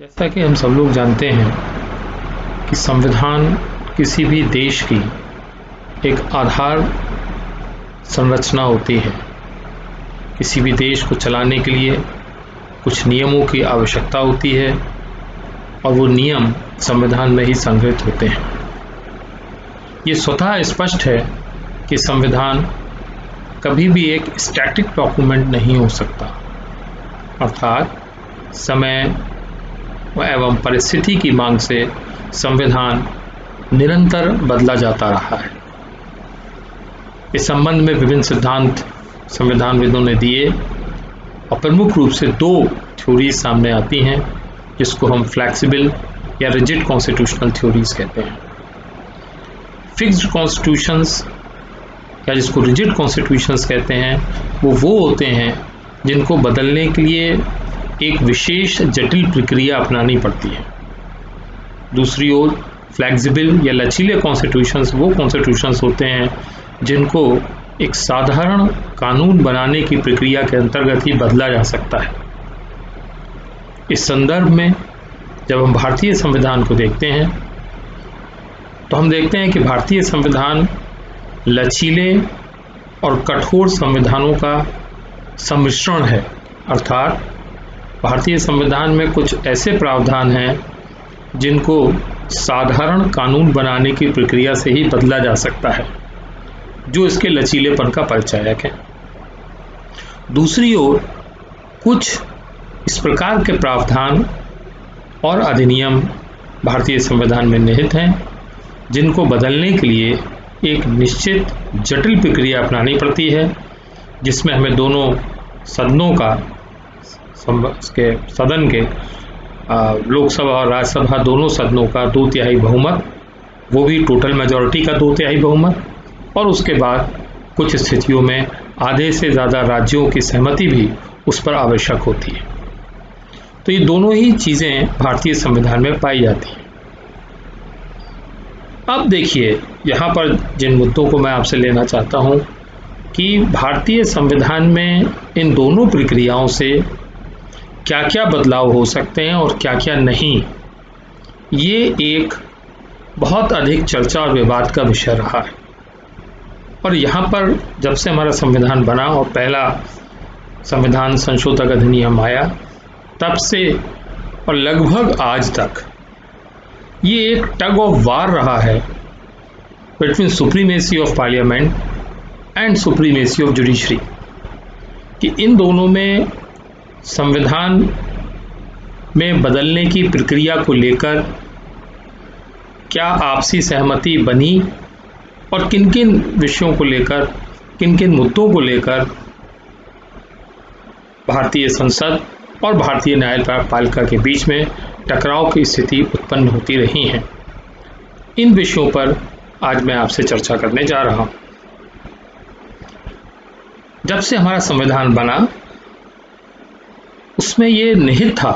जैसा कि हम सब लोग जानते हैं कि संविधान किसी भी देश की एक आधार संरचना होती है। किसी भी देश को चलाने के लिए कुछ नियमों की आवश्यकता होती है और वो नियम संविधान में ही संग्रहित होते हैं। ये स्वतः स्पष्ट है कि संविधान कभी भी एक स्टैटिक डॉक्यूमेंट नहीं हो सकता, अर्थात समय एवं परिस्थिति की मांग से संविधान निरंतर बदला जाता रहा है। इस संबंध में विभिन्न सिद्धांत संविधानविदों ने दिए और प्रमुख रूप से दो थ्योरीज सामने आती हैं, जिसको हम फ्लैक्सिबल या रिजिड कॉन्स्टिट्यूशनल थ्योरीज कहते हैं। फिक्स्ड कॉन्स्टिट्यूशंस या जिसको रिजिड कॉन्स्टिट्यूशंस कहते हैं, वो होते हैं जिनको बदलने के लिए एक विशेष जटिल प्रक्रिया अपनानी पड़ती है। दूसरी ओर फ्लैक्सिबल या लचीले कॉन्स्टिट्यूशंस वो कॉन्स्टिट्यूशंस होते हैं जिनको एक साधारण कानून बनाने की प्रक्रिया के अंतर्गत ही बदला जा सकता है। इस संदर्भ में जब हम भारतीय संविधान को देखते हैं तो हम देखते हैं कि भारतीय संविधान लचीले और कठोर संविधानों का सम्मिश्रण है, अर्थात भारतीय संविधान में कुछ ऐसे प्रावधान हैं जिनको साधारण कानून बनाने की प्रक्रिया से ही बदला जा सकता है, जो इसके लचीलेपन का परिचायक है। दूसरी ओर कुछ इस प्रकार के प्रावधान और अधिनियम भारतीय संविधान में निहित हैं जिनको बदलने के लिए एक निश्चित जटिल प्रक्रिया अपनानी पड़ती है, जिसमें हमें दोनों सदनों का सदन के लोकसभा और राज्यसभा दोनों सदनों का 2/3 बहुमत, वो भी टोटल मेजॉरिटी का 2/3 बहुमत, और उसके बाद कुछ स्थितियों में आधे से ज़्यादा राज्यों की सहमति भी उस पर आवश्यक होती है। तो ये दोनों ही चीज़ें भारतीय संविधान में पाई जाती हैं। अब देखिए, यहाँ पर जिन मुद्दों को मैं आपसे लेना चाहता हूँ कि भारतीय संविधान में इन दोनों प्रक्रियाओं से क्या क्या बदलाव हो सकते हैं और क्या क्या नहीं, ये एक बहुत अधिक चर्चा और विवाद का विषय रहा है। और यहाँ पर जब से हमारा संविधान बना और पहला संविधान संशोधक अधिनियम आया, तब से और लगभग आज तक ये एक टग ऑफ वार रहा है between supremacy of parliament and supremacy of judiciary, कि इन दोनों में संविधान में बदलने की प्रक्रिया को लेकर क्या आपसी सहमति बनी और किन किन विषयों को लेकर, किन किन मुद्दों को लेकर भारतीय संसद और भारतीय न्यायपालिका के बीच में टकराव की स्थिति उत्पन्न होती रही हैं। इन विषयों पर आज मैं आपसे चर्चा करने जा रहा हूं। जब से हमारा संविधान बना, उसमें ये निहित था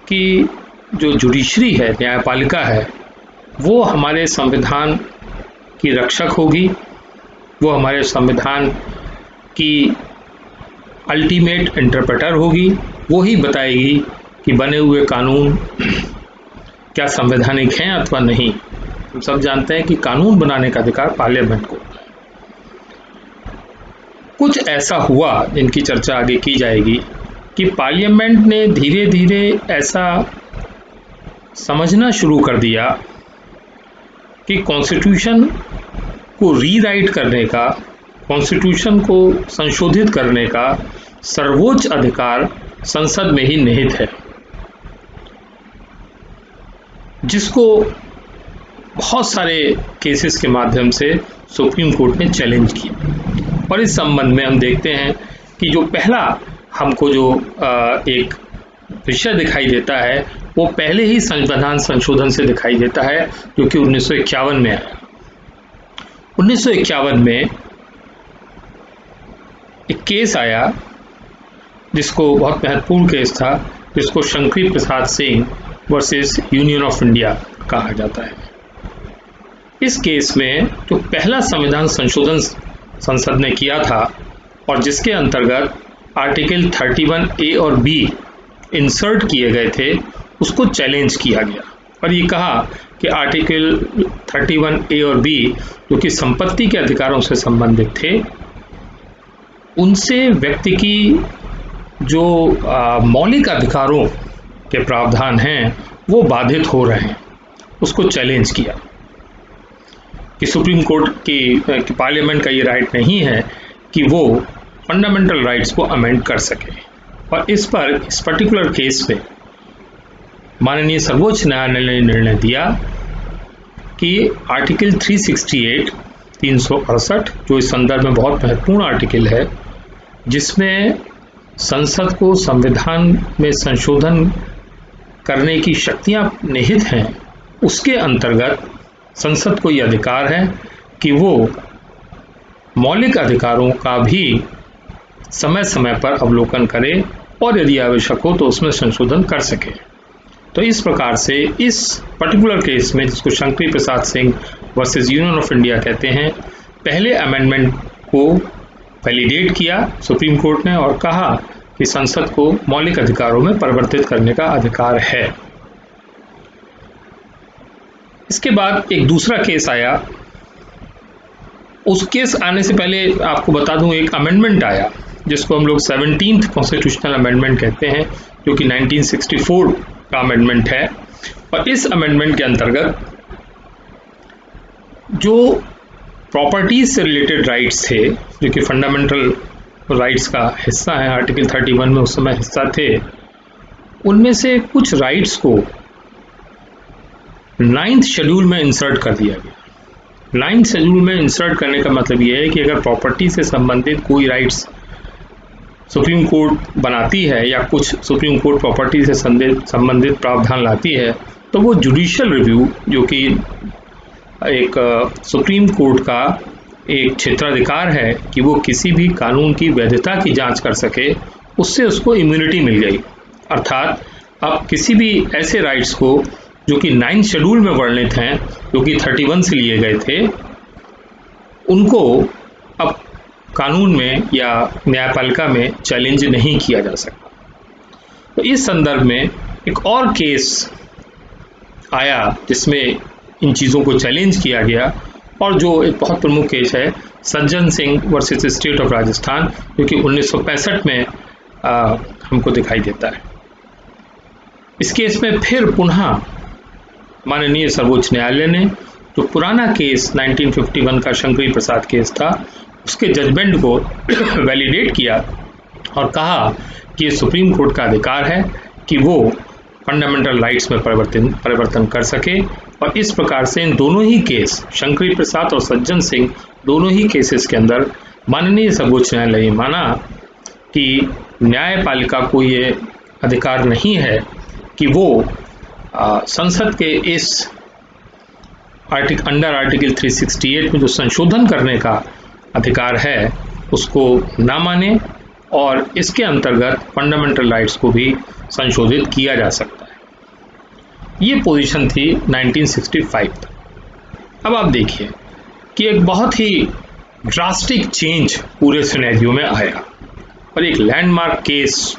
कि जो जुडिशरी है, न्यायपालिका है, वो हमारे संविधान की रक्षक होगी, वो हमारे संविधान की अल्टीमेट इंटरप्रेटर होगी, वो ही बताएगी कि बने हुए कानून क्या संवैधानिक हैं अथवा नहीं। हम सब जानते हैं कि कानून बनाने का अधिकार पार्लियामेंट को। कुछ ऐसा हुआ जिनकी चर्चा आगे की जाएगी कि पार्लियामेंट ने धीरे धीरे ऐसा समझना शुरू कर दिया कि कॉन्स्टिट्यूशन को रीराइट करने का, कॉन्स्टिट्यूशन को संशोधित करने का सर्वोच्च अधिकार संसद में ही निहित है, जिसको बहुत सारे केसेस के माध्यम से सुप्रीम कोर्ट ने चैलेंज किया। और इस संबंध में हम देखते हैं कि जो पहला हमको जो एक विषय दिखाई देता है, वो पहले ही संविधान संशोधन से दिखाई देता है, जो कि 1951 में आया। 1951 में एक केस आया जिसको बहुत महत्वपूर्ण केस था, जिसको Shankari Prasad Singh versus Union of India कहा जाता है। इस केस में जो पहला संविधान संशोधन संसद ने किया था और जिसके अंतर्गत आर्टिकल 31A और B इंसर्ट किए गए थे उसको चैलेंज किया गया और ये कहा कि आर्टिकल 31A और B जो कि संपत्ति के अधिकारों से संबंधित थे, उनसे व्यक्ति की जो मौलिक अधिकारों के प्रावधान हैं वो बाधित हो रहे हैं। उसको चैलेंज किया कि सुप्रीम कोर्ट की पार्लियामेंट का ये राइट नहीं है कि वो फंडामेंटल राइट्स को अमेंड कर सके। और इस पर्टिकुलर केस में माननीय सर्वोच्च न्यायालय ने निर्णय दिया कि आर्टिकल 368 जो इस संदर्भ में बहुत महत्वपूर्ण आर्टिकल है, जिसमें संसद को संविधान में संशोधन करने की शक्तियां निहित हैं, उसके अंतर्गत संसद को यह अधिकार है कि वो मौलिक अधिकारों का भी समय समय पर अवलोकन करे और यदि आवश्यक हो तो उसमें संशोधन कर सके। तो इस प्रकार से इस पर्टिकुलर केस में, जिसको Shankari Prasad Singh versus Union of India कहते हैं, पहले अमेंडमेंट को वैलिडेट किया सुप्रीम कोर्ट ने और कहा कि संसद को मौलिक अधिकारों में परिवर्तित करने का अधिकार है। इसके बाद एक दूसरा केस आया। उस केस आने से पहले आपको बता दूं, एक अमेंडमेंट आया जिसको हम लोग 17th कॉन्स्टिट्यूशनल अमेंडमेंट कहते हैं, जो कि 1964 का अमेंडमेंट है। और इस अमेंडमेंट के अंतर्गत जो प्रॉपर्टीज से रिलेटेड राइट्स थे, जो कि फंडामेंटल राइट्स का हिस्सा है, आर्टिकल 31 में उस समय हिस्सा थे, उनमें से कुछ राइट्स को 9th शेड्यूल में इंसर्ट कर दिया गया। 9th शेड्यूल में इंसर्ट करने का मतलब यह है कि अगर प्रॉपर्टी से संबंधित कोई राइट्स सुप्रीम कोर्ट बनाती है या कुछ सुप्रीम कोर्ट प्रॉपर्टी से संबंधित प्रावधान लाती है, तो वो जुडिशियल रिव्यू, जो कि एक सुप्रीम कोर्ट का एक क्षेत्राधिकार है कि वो किसी भी कानून की वैधता की जांच कर सके, उससे उसको इम्यूनिटी मिल गई। अर्थात अब किसी भी ऐसे राइट्स को जो कि 9th शेड्यूल में वर्णित हैं, जो कि 31 से लिए गए थे, उनको अब कानून में या न्यायपालिका में चैलेंज नहीं किया जा सकता। तो इस संदर्भ में एक और केस आया जिसमें इन चीज़ों को चैलेंज किया गया और जो एक बहुत प्रमुख केस है, Sajjan Singh versus state of Rajasthan, जो कि 1965 में हमको दिखाई देता है। इस केस में फिर पुनः माननीय सर्वोच्च न्यायालय ने जो पुराना केस 1951 का शंकरी प्रसाद केस था, उसके जजमेंट को वैलिडेट किया और कहा कि सुप्रीम कोर्ट का अधिकार है कि वो फंडामेंटल राइट्स में परिवर्तन कर सके। और इस प्रकार से इन दोनों ही केस, शंकरी प्रसाद और सज्जन सिंह, दोनों ही केसेस के अंदर माननीय सर्वोच्च न्यायालय ने माना कि न्यायपालिका को ये अधिकार नहीं है कि वो संसद के इस अंडर आर्टिकल 368 में जो संशोधन करने का अधिकार है उसको ना माने और इसके अंतर्गत फंडामेंटल राइट्स को भी संशोधित किया जा सकता है। ये पोजीशन थी 1965 तक। अब आप देखिए कि एक बहुत ही ड्रास्टिक चेंज पूरे सिनेरियो में आया और एक लैंडमार्क केस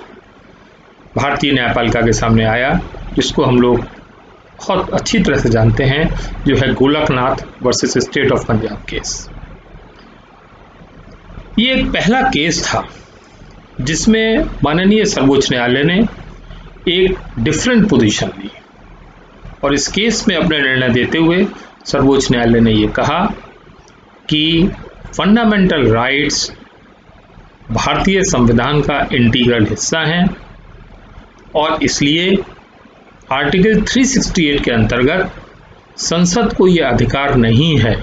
भारतीय न्यायपालिका के सामने आया, जिसको हम लोग बहुत अच्छी तरह से जानते हैं, जो है Golaknath versus state of Punjab case. ये एक पहला केस था जिसमें माननीय सर्वोच्च न्यायालय ने एक डिफरेंट पोजीशन ली और इस केस में अपने निर्णय देते हुए सर्वोच्च न्यायालय ने ये कहा कि फंडामेंटल राइट्स भारतीय संविधान का इंटीग्रल हिस्सा हैं और इसलिए आर्टिकल 368 के अंतर्गत संसद को यह अधिकार नहीं है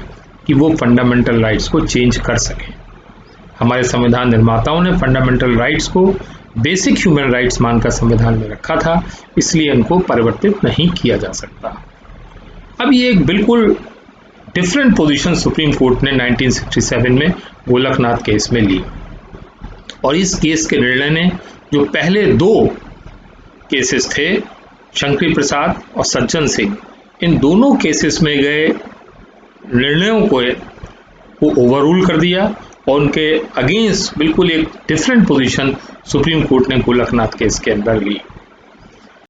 कि वो फंडामेंटल राइट्स को चेंज कर सके। हमारे संविधान निर्माताओं ने फंडामेंटल राइट्स को बेसिक ह्यूमन राइट्स मानकर संविधान में रखा था, इसलिए इनको परिवर्तित नहीं किया जा सकता। अब ये एक बिल्कुल डिफरेंट पोजीशन सुप्रीम कोर्ट ने 1967 में गोलकनाथ केस में ली और इस केस के निर्णय ने जो पहले दो केसेस थे, शंकरी प्रसाद और सज्जन सिंह, इन दोनों केसेस में गए निर्णयों को वो ओवररूल कर दिया और उनके अगेंस्ट बिल्कुल एक डिफरेंट पोजीशन सुप्रीम कोर्ट ने गोलकनाथ केस के अंदर ली।